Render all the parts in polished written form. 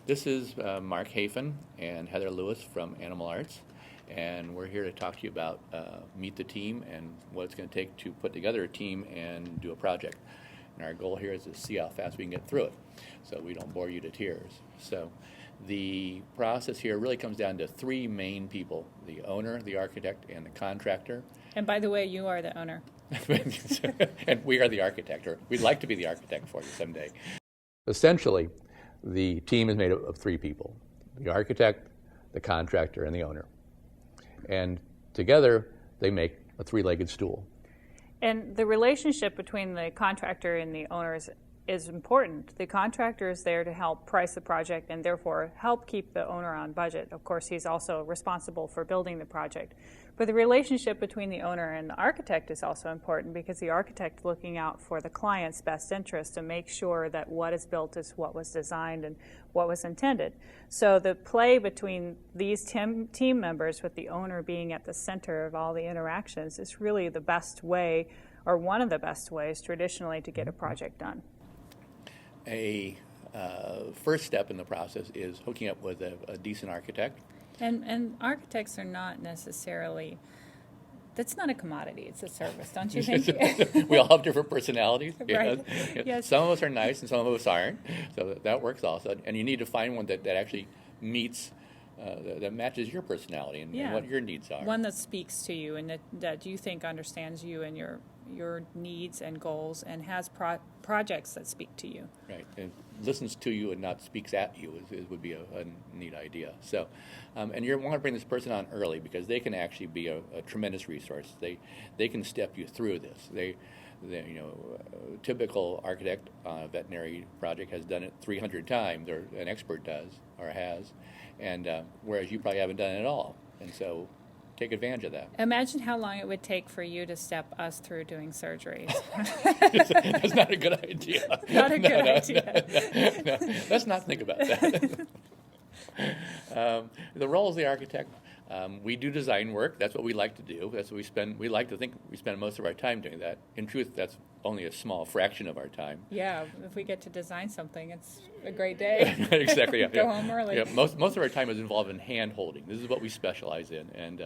This is Mark Hafen and Heather Lewis from Animal Arts, and we're here to talk to you about Meet the Team and what it's going to take to put together a team and do a project. And our goal here is to see how fast we can get through it, so we don't bore you to tears. So the process here really comes down to three main people: the owner, the architect, and the contractor. And by the way, you are the owner. And we are the architect, or we'd like to be the architect for you someday. Essentially, the team is made up of three people: the architect, the contractor, and the owner. And together, they make a three-legged stool. And the relationship between the contractor and the owner is important. The contractor is there to help price the project and therefore help keep the owner on budget. Of course, he's also responsible for building the project. But the relationship between the owner and the architect is also important, because the architect is looking out for the client's best interest to make sure that what is built is what was designed and what was intended. So the play between these team members, with the owner being at the center of all the interactions, is really the best way, or one of the best ways traditionally, to get a project done. A first step in the process is hooking up with a decent architect. And architects are not necessarily, that's not a commodity, it's a service, don't you think? We all have different personalities. Right. Yes. Some of us are nice and some of us aren't, so that works also. And you need to find one that actually meets, that matches your personality and what your needs are. One that speaks to you and that you think understands you and your needs and goals, and has projects that speak to you. Right, and listens to you and not speaks at you would be a neat idea. So, and you want to bring this person on early, because they can actually be a tremendous resource. They can step you through this. They a typical architect on a veterinary project has done it 300 times, or an expert does or has, and whereas you probably haven't done it at all, and so take advantage of that. Imagine how long it would take for you to step us through doing surgeries. That's not a good idea. Not a good idea. No, let's not think about that. The role of the architect, we do design work. That's what we like to do. That's what we like to think we spend most of our time doing that. In truth, that's only a small fraction of our time. Yeah, if we get to design something, it's a great day. Exactly. Yeah. Go home early. Yeah, most of our time is involved in hand holding. This is what we specialize in, and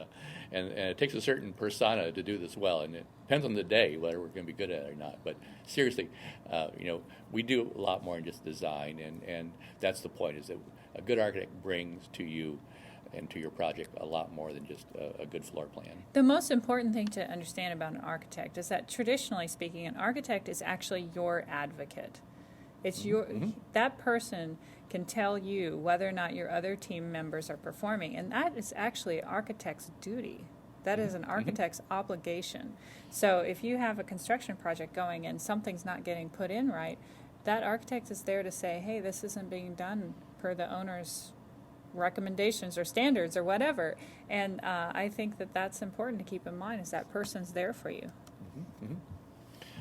it takes a certain persona to do this well. And it depends on the day whether we're going to be good at it or not. But seriously, we do a lot more than just design, and that's the point. Is that a good architect brings to you and to your project a lot more than just a good floor plan. The most important thing to understand about an architect is that, traditionally speaking, an architect is actually your advocate. It's that person can tell you whether or not your other team members are performing, and that is actually an architect's duty. That is an architect's obligation. So if you have a construction project going and something's not getting put in right, that architect is there to say, hey, this isn't being done per the owner's recommendations or standards or whatever. And I think that that's important to keep in mind, is that person's there for you.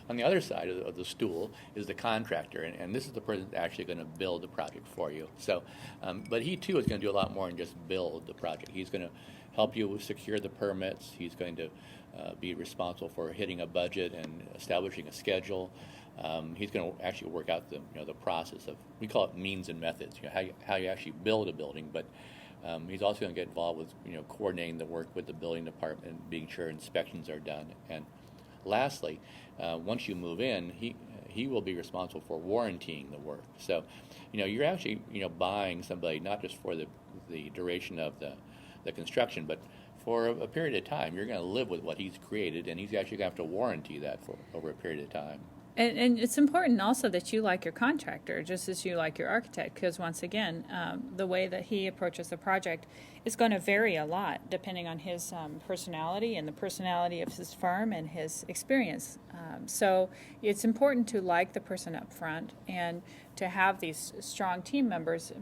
On the other side of the stool is the contractor, and this is the person that's actually going to build the project for you. So, but he too is going to do a lot more than just build the project. He's going to help you secure the permits. He's going to be responsible for hitting a budget and establishing a schedule. He's going to actually work out the process of, we call it means and methods, how you actually build a building. But he's also going to get involved with coordinating the work with the building department, being sure inspections are done. And lastly, once you move in, he will be responsible for warrantying the work. So, you're actually buying somebody not just for the duration of the construction, but for a period of time. You're going to live with what he's created, and he's actually going to have to warranty that for over a period of time. And it's important also that you like your contractor just as you like your architect, because once again, the way that he approaches the project is going to vary a lot depending on his personality and the personality of his firm and his experience. So it's important to like the person up front and to have these strong team members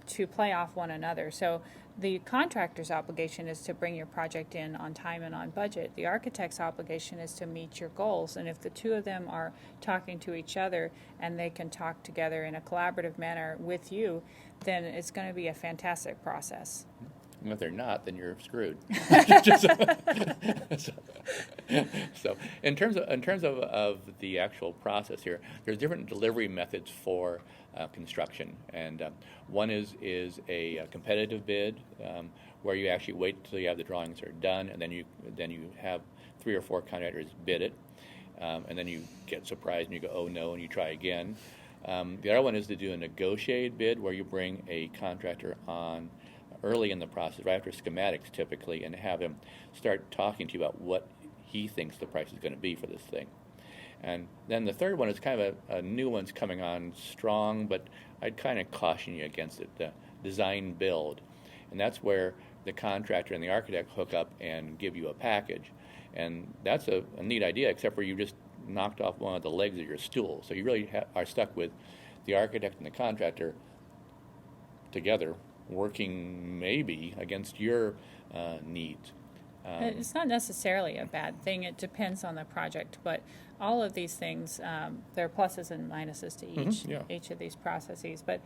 to play off one another. So the contractor's obligation is to bring your project in on time and on budget. The architect's obligation is to meet your goals. And if the two of them are talking to each other and they can talk together in a collaborative manner with you, then it's going to be a fantastic process. And if they're not, then you're screwed. so, so in terms of the actual process here, there's different delivery methods for construction, and one is a competitive bid, where you actually wait until you have the drawings are done, and then you have 3 or 4 contractors bid it, and then you get surprised and you go, oh no, and you try again. The other one is to do a negotiated bid, where you bring a contractor on early in the process, right after schematics typically, and have him start talking to you about what he thinks the price is going to be for this thing. And then the third one is kind of a new one's coming on strong, but I'd kind of caution you against it, the design build. And that's where the contractor and the architect hook up and give you a package. And that's a neat idea, except for you just knocked off one of the legs of your stool. So you really are stuck with the architect and the contractor together, working maybe against your needs. It's not necessarily a bad thing. It depends on the project, but all of these things, there are pluses and minuses to each of these processes. But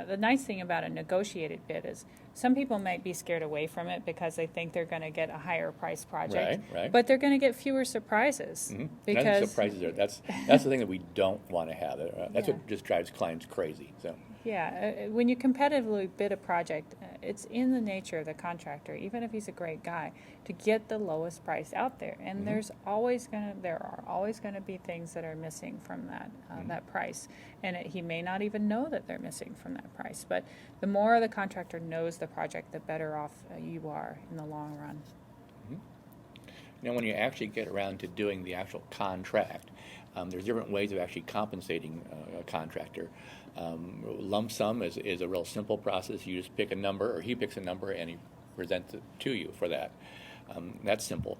the nice thing about a negotiated bid is some people might be scared away from it because they think they're going to get a higher price project, right. But they're going to get fewer surprises. Because and I think surprises are that's the thing that we don't want to have. That's what just drives clients crazy. So. Yeah, when you competitively bid a project, it's in the nature of the contractor, even if he's a great guy, to get the lowest price out there. And there are always going to be things that are missing from that price, and he may not even know that they're missing from that price. But the more the contractor knows the project, the better off you are in the long run. Now, when you actually get around to doing the actual contract, there's different ways of actually compensating a contractor. Lump sum is a real simple process. You just pick a number, or he picks a number, and he presents it to you for that. That's simple.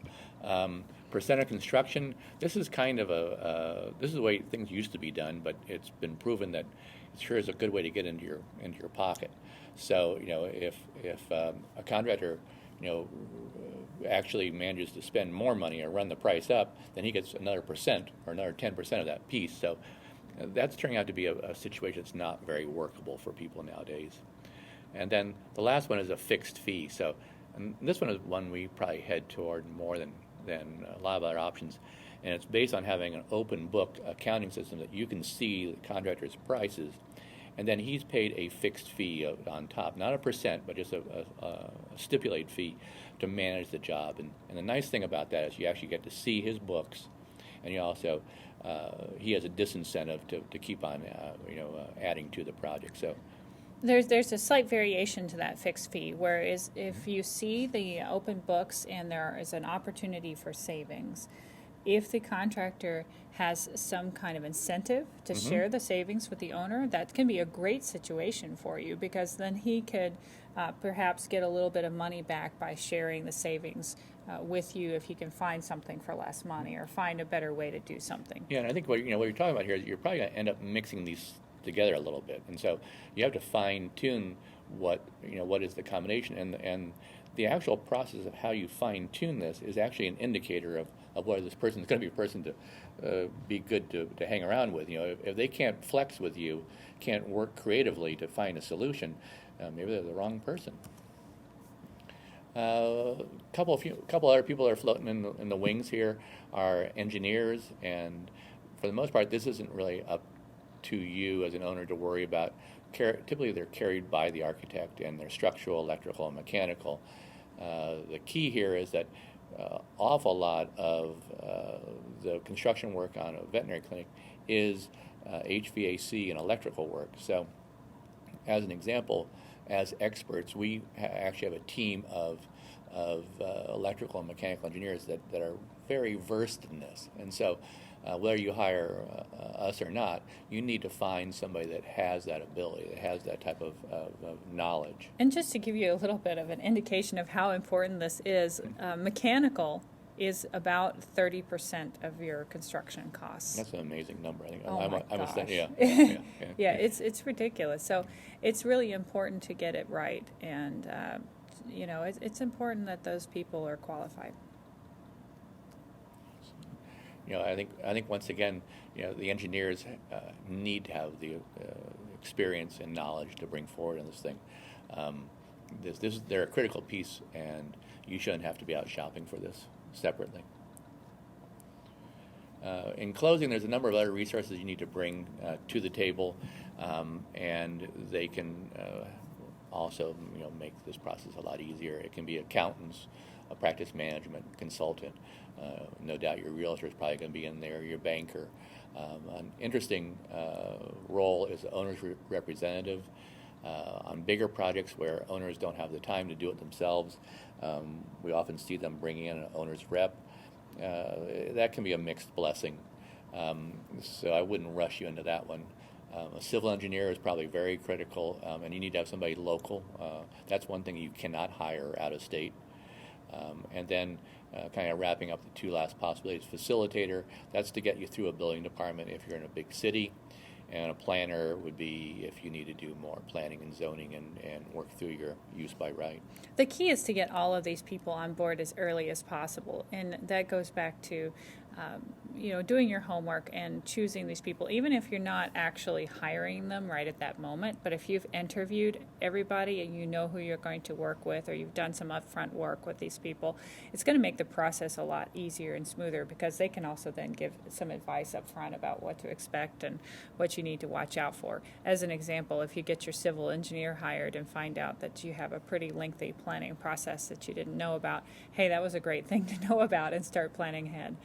Percent of construction, this is kind of this is the way things used to be done, but it's been proven that it sure is a good way to get into your pocket. So, if a contractor, actually manages to spend more money or run the price up, then he gets another percent or another 10% of that piece. So that's turning out to be a situation that's not very workable for people nowadays. And then the last one is a fixed fee. So, and this one is one we probably head toward more than a lot of other options. And it's based on having an open book accounting system that you can see the contractor's prices, and then he's paid a fixed fee on top, not a percent, but just a stipulated fee to manage the job. And the nice thing about that is you actually get to see his books, and you also he has a disincentive to keep on adding to the project. So there's a slight variation to that fixed fee, whereas if you see the open books and there is an opportunity for savings, if the contractor has some kind of incentive to share the savings with the owner, that can be a great situation for you, because then he could perhaps get a little bit of money back by sharing the savings with you if he can find something for less money or find a better way to do something. Yeah, and I think what you're talking about here is you're probably going to end up mixing these together a little bit, and so you have to fine tune what is the combination, and the actual process of how you fine tune this is actually an indicator of whether this person is going to be a person to be good to hang around with. If they can't flex with you, can't work creatively to find a solution, maybe they're the wrong person. Couple other people that are floating in the wings here are engineers, and for the most part, this isn't really up to you as an owner to worry about. Typically, they're carried by the architect, and they're structural, electrical, and mechanical. The key here is that awful lot of the construction work on a veterinary clinic is HVAC and electrical work. So, as an example, as experts, we actually have a team of electrical and mechanical engineers that are very versed in this. And so, whether you hire us or not, you need to find somebody that has that ability, that has that type of knowledge. And just to give you a little bit of an indication of how important this is, mechanical is about 30% of your construction costs. That's an amazing number, I think. Oh my gosh. Yeah, it's ridiculous. So it's really important to get it right, and it's important that those people are qualified. I think once again, the engineers need to have the experience and knowledge to bring forward in this thing. they're a critical piece, and you shouldn't have to be out shopping for this separately. In closing, there's a number of other resources you need to bring to the table, and they can also make this process a lot easier. It can be accountants, a practice management consultant. No doubt your realtor is probably going to be in there, your banker. An interesting role is the owner's representative. On bigger projects where owners don't have the time to do it themselves, we often see them bringing in an owner's rep. That can be a mixed blessing, so I wouldn't rush you into that one. A civil engineer is probably very critical, and you need to have somebody local. That's one thing you cannot hire out of state. And then kind of wrapping up the two last possibilities, facilitator, that's to get you through a building department if you're in a big city. And a planner would be if you need to do more planning and zoning and work through your use by right. The key is to get all of these people on board as early as possible, and that goes back to doing your homework and choosing these people, even if you're not actually hiring them right at that moment. But if you've interviewed everybody and you know who you're going to work with, or you've done some upfront work with these people, it's going to make the process a lot easier and smoother, because they can also then give some advice up front about what to expect and what you need to watch out for. As an example, if you get your civil engineer hired and find out that you have a pretty lengthy planning process that you didn't know about, hey, that was a great thing to know about, and start planning ahead.